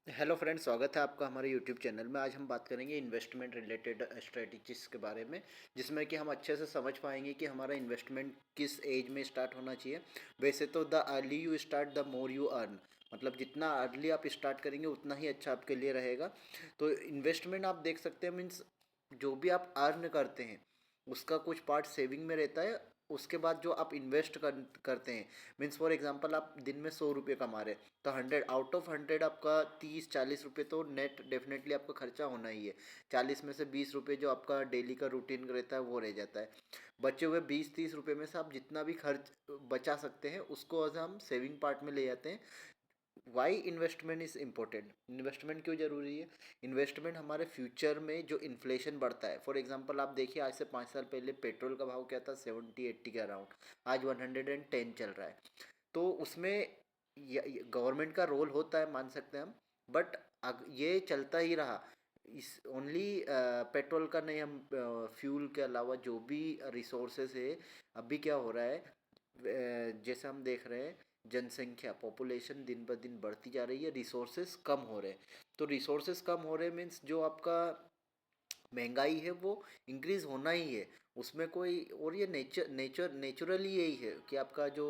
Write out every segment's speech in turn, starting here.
Hello friends, स्वागत है आपका हमारे यूट्यूब चैनल में। आज हम बात करेंगे इन्वेस्टमेंट रिलेटेड स्ट्रेटजीज के बारे में, जिसमें कि हम अच्छे से समझ पाएंगे कि हमारा इन्वेस्टमेंट किस एज में स्टार्ट होना चाहिए। वैसे तो the early you start the more you earn, मतलब जितना अर्ली आप स्टार्ट करेंगे उतना ही अच्छा आपके लिए रहेगा। तो इन्वेस्टमेंट आप देख सकते हैं, मीन्स जो भी आप अर्न करते हैं उसका कुछ पार्ट सेविंग में रहता है। उसके बाद जो आप इन्वेस्ट करते हैं, मीन्स फॉर एग्जांपल आप दिन में 100 रुपये कमा रहे हैं, तो 100 आउट ऑफ 100 आपका 30-40 रुपये तो नेट डेफिनेटली आपका खर्चा होना ही है। 40 में से 20 रुपये जो आपका डेली का रूटीन रहता है वो रह जाता है। बचे हुए 20-30 रुपये में से आप जितना भी खर्च बचा सकते हैं उसको आज हम सेविंग पार्ट में ले जाते हैं। Why investment is important, investment क्यों ज़रूरी है? इन्वेस्टमेंट हमारे फ्यूचर में जो इन्फ्लेशन बढ़ता है, फॉर एग्जांपल आप देखिए आज से 5 साल पहले पेट्रोल का भाव क्या था, 70-80 के अराउंड। आज 110 चल रहा है। तो उसमें गवर्नमेंट का रोल होता है, मान सकते हैं हम। बट ये चलता ही रहा, इस ओनली पेट्रोल का नहीं, हम फ्यूल के अलावा जो भी रिसोर्सेज है, अभी क्या हो रहा है, जैसे हम देख रहे हैं जनसंख्या पॉपुलेशन दिन ब दिन बढ़ती जा रही है, रिसोर्सेज कम हो रहे हैं। तो रिसोर्सेज कम हो रहे मीन्स जो आपका महंगाई है वो इंक्रीज होना ही है। उसमें कोई और ये नेचुरली यही है कि आपका जो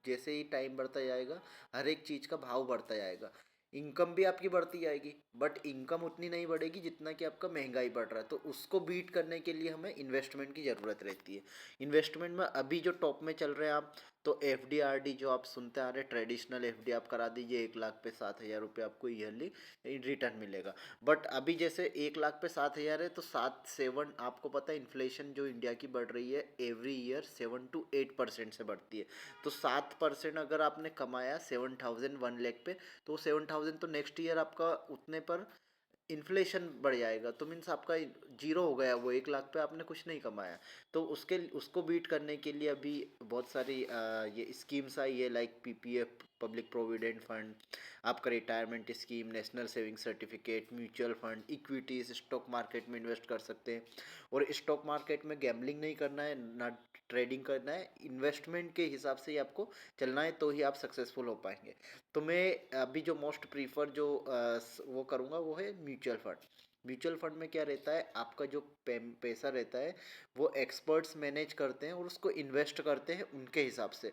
जैसे ही टाइम बढ़ता जाएगा हर एक चीज़ का भाव बढ़ता जाएगा। इनकम भी आपकी बढ़ती जाएगी, बट इनकम उतनी नहीं बढ़ेगी जितना कि आपका महंगाई बढ़ रहा है। तो उसको बीट करने के लिए हमें इन्वेस्टमेंट की ज़रूरत रहती है। इन्वेस्टमेंट में अभी जो टॉप में चल रहे हैं आप, तो एफ डी आर डी जो आप सुनते आ रहे हैं, ट्रेडिशनल एफ डी आप करा दीजिए, 1 लाख पे 7,000 रुपये आपको ईयरली रिटर्न मिलेगा। बट अभी जैसे 1 लाख पे 7,000 है, तो 7-7 आपको पता है इन्फ्लेशन जो इंडिया की बढ़ रही है एवरी ईयर 7 to 8% से बढ़ती है। तो 7% अगर आपने कमाया 7,000 1 लाख पे, तो 7,000 तो नेक्स्ट ईयर आपका उतने पर इन्फ्लेशन बढ़ जाएगा। तो मीन्स आपका जीरो हो गया, वो 1 लाख पे आपने कुछ नहीं कमाया। तो उसको बीट करने के लिए अभी बहुत सारी ये स्कीम्स आई है, like PPF, public provident fund, आपका retirement scheme, national saving certificate, mutual fund, equities, stock market में इन्वेस्ट कर सकते हैं। और स्टॉक मार्केट में गैम्बलिंग नहीं करना है, ना ट्रेडिंग करना है, इन्वेस्टमेंट के हिसाब से ही आपको चलना है, तो ही आप सक्सेसफुल हो पाएंगे। तो मैं अभी जो मोस्ट प्रीफर जो वो करूँगा वो है म्यूचुअल फंड। म्यूचुअल फंड में क्या रहता है, आपका जो पैसा रहता है वो एक्सपर्ट्स मैनेज करते हैं और उसको इन्वेस्ट करते हैं उनके हिसाब से।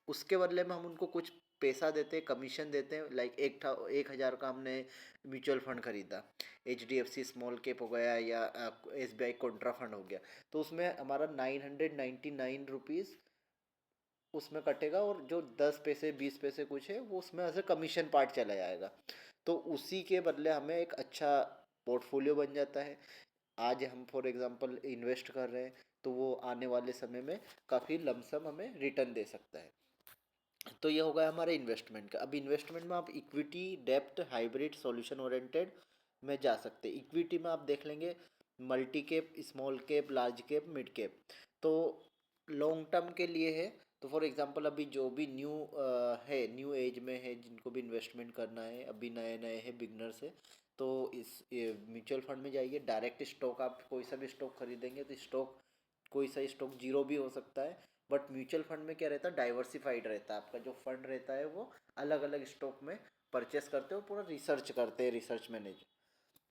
उसके बदले में हम उनको कुछ पैसा देते हैं, कमीशन देते हैं। लाइक 1,000 का हमने म्यूचुअल फंड खरीदा, HDFC स्मॉल कैप हो गया या SBI कॉन्ट्रा फंड हो गया, तो उसमें हमारा 999 रुपीज़ उसमें कटेगा, और जो 10 पैसे 20 पैसे कुछ है वो उसमें ऐसे कमीशन पार्ट चला जाएगा। तो उसी के बदले हमें एक अच्छा पोर्टफोलियो बन जाता है। आज हम फॉर एग्जांपल इन्वेस्ट कर रहे हैं, तो वो आने वाले समय में काफ़ी लमसम हमें रिटर्न दे सकता है। तो ये हो गया हमारे इन्वेस्टमेंट का। अब इन्वेस्टमेंट में आप इक्विटी, डेप्ट, हाइब्रिड, सॉल्यूशन ओरिएंटेड में जा सकते हैं। इक्विटी में आप देख लेंगे multi cap, small cap, large cap, mid cap. तो लॉन्ग टर्म के लिए है। तो फॉर एग्जांपल अभी जो भी न्यू एज में है, जिनको भी इन्वेस्टमेंट करना है, अभी नए नए हैं, बिगनर्स है, तो इस म्यूचुअल फंड में जाइए। डायरेक्ट स्टॉक, आप कोई सा भी स्टॉक खरीदेंगे तो स्टॉक, कोई सा स्टॉक जीरो भी हो सकता है। बट म्यूचुअल फंड में क्या रहता है, डाइवर्सिफाइड रहता है। आपका जो फंड रहता है वो अलग अलग स्टॉक में परचेस करते हो, पूरा रिसर्च करते हैं, रिसर्च मैनेज।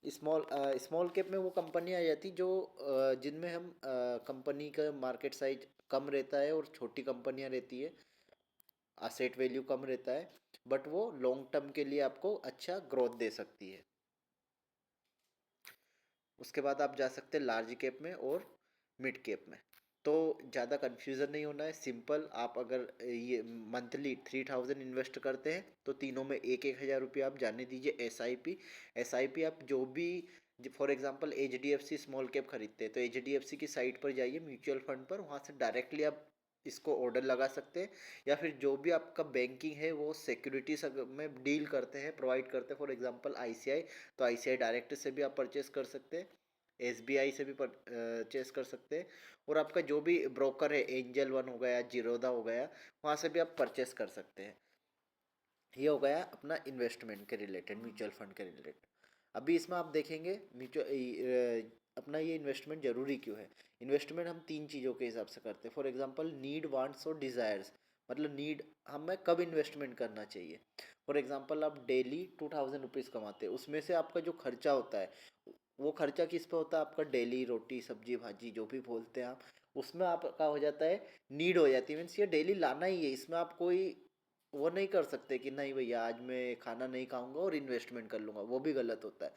स्मॉल कैप में वो कंपनी आ जाती जो जिनमें हम कंपनी का मार्केट साइज कम रहता है और छोटी कंपनियां रहती है, असेट वैल्यू कम रहता है, बट वो लॉन्ग टर्म के लिए आपको अच्छा ग्रोथ दे सकती है। उसके बाद आप जा सकते हैं लार्ज कैप में और मिड कैप में। तो ज़्यादा कन्फ्यूज़न नहीं होना है, सिंपल। आप अगर ये मंथली 3,000 इन्वेस्ट करते हैं तो तीनों में 1,000 रुपये आप जाने दीजिए एस आई पी आप जो भी, for example HDFC small cap खरीदते हैं, तो HDFC की साइट पर जाइए, म्यूचुअल फंड पर, वहाँ से डायरेक्टली आप इसको ऑर्डर लगा सकते हैं। या फिर जो भी आपका बैंकिंग है वो सिक्योरिटीज में डील करते हैं, प्रोवाइड करते हैं, फॉर एग्जांपल ICI, तो ICI डायरेक्ट से भी आप परचेस कर सकते हैं, SBI से भी परचेस कर सकते हैं। और आपका जो भी ब्रोकर है, एंजल वन हो गया, जीरोधा हो गया, वहाँ से भी आप परचेस कर सकते हैं। ये हो गया अपना इन्वेस्टमेंट के रिलेटेड, म्यूचुअल फंड के रिलेटेड। अभी इसमें आप देखेंगे म्यूचुअल अपना ये इन्वेस्टमेंट ज़रूरी क्यों है। इन्वेस्टमेंट हम तीन चीज़ों के हिसाब से करते हैं, फॉर एग्जांपल नीड, वांट्स और डिज़ायर्स। मतलब नीड हमें कब इन्वेस्टमेंट करना चाहिए। फॉर एग्जांपल आप डेली 2000 रुपीज़ कमाते हैं, उसमें से आपका जो खर्चा होता है वो खर्चा किस पे होता है, आपका डेली रोटी सब्जी भाजी जो भी बोलते हैं आप, उसमें आपका हो जाता है नीड हो जाती है, मीन्स ये डेली लाना ही है, इसमें आप कोई वो नहीं कर सकते कि नहीं भैया आज मैं खाना नहीं खाऊंगा और इन्वेस्टमेंट कर लूँगा, वो भी गलत होता है।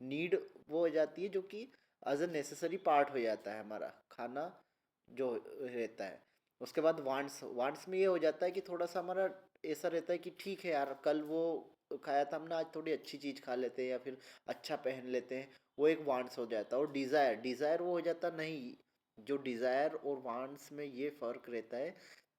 नीड वो हो जाती है जो कि एज अ नेसेसरी पार्ट हो जाता है हमारा खाना जो रहता है। उसके बाद वांट्स, वांट्स में ये हो जाता है कि थोड़ा सा हमारा ऐसा रहता है कि ठीक है यार कल वो खाया था हमने, आज थोड़ी अच्छी चीज़ खा लेते हैं या फिर अच्छा पहन लेते हैं, वो एक वांट्स हो जाता है। और डिज़ायर, डिज़ायर वो हो जाता नहीं, जो डिज़ायर और वांट्स में ये फ़र्क रहता है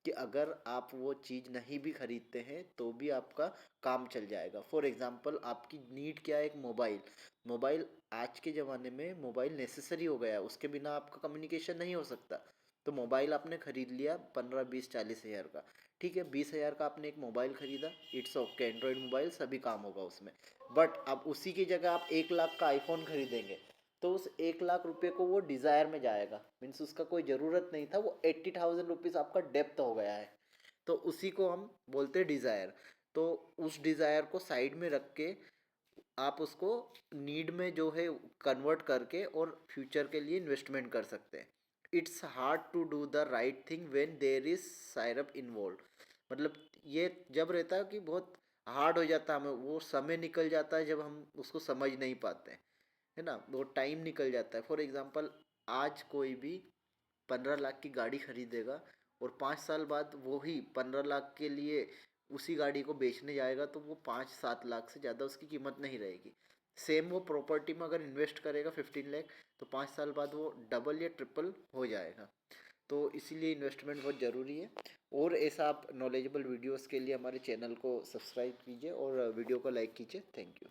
कि अगर आप वो चीज़ नहीं भी खरीदते हैं तो भी आपका काम चल जाएगा। फॉर एग्जांपल आपकी नीड क्या है, एक मोबाइल, मोबाइल आज के ज़माने में मोबाइल नेसेसरी हो गया है, उसके बिना आपका कम्युनिकेशन नहीं हो सकता। तो मोबाइल आपने ख़रीद लिया 15 20 40 हज़ार का, ठीक है 20 हज़ार का आपने एक मोबाइल ख़रीदा, इट्स ओके, एंड्रॉयड मोबाइल सभी काम होगा उसमें। बट अब उसी की जगह आप 1 लाख का आईफोन खरीदेंगे तो उस 1 लाख रुपए को वो डिज़ायर में जाएगा, मीन्स उसका कोई ज़रूरत नहीं था, वो 80,000 रुपीज़ आपका डेप्थ हो गया है। तो उसी को हम बोलते हैं डिज़ायर। तो उस डिज़ायर को साइड में रख के आप उसको नीड में जो है कन्वर्ट करके और फ्यूचर के लिए इन्वेस्टमेंट कर सकते हैं। It's hard to do the right thing when there is syrup involve, मतलब ये जब रहता है कि बहुत हार्ड हो जाता है, हमें वो समय निकल जाता है जब हम उसको समझ नहीं पाते हैं, है ना, वो टाइम निकल जाता है। फॉर एग्जांपल आज कोई भी 15 लाख की गाड़ी खरीदेगा और 5 साल बाद वो ही 15 लाख के लिए उसी गाड़ी को बेचने जाएगा तो वो 5 7 लाख से ज़्यादा उसकी कीमत नहीं रहेगी। सेम वो प्रॉपर्टी में अगर इन्वेस्ट करेगा 15 लाख, तो 5 साल बाद वो डबल या ट्रिपल हो जाएगा। तो इसीलिए इन्वेस्टमेंट बहुत ज़रूरी है। और ऐसा आप नॉलेजेबल वीडियोस के लिए हमारे चैनल को सब्सक्राइब कीजिए और वीडियो को लाइक कीजिए। Thank you.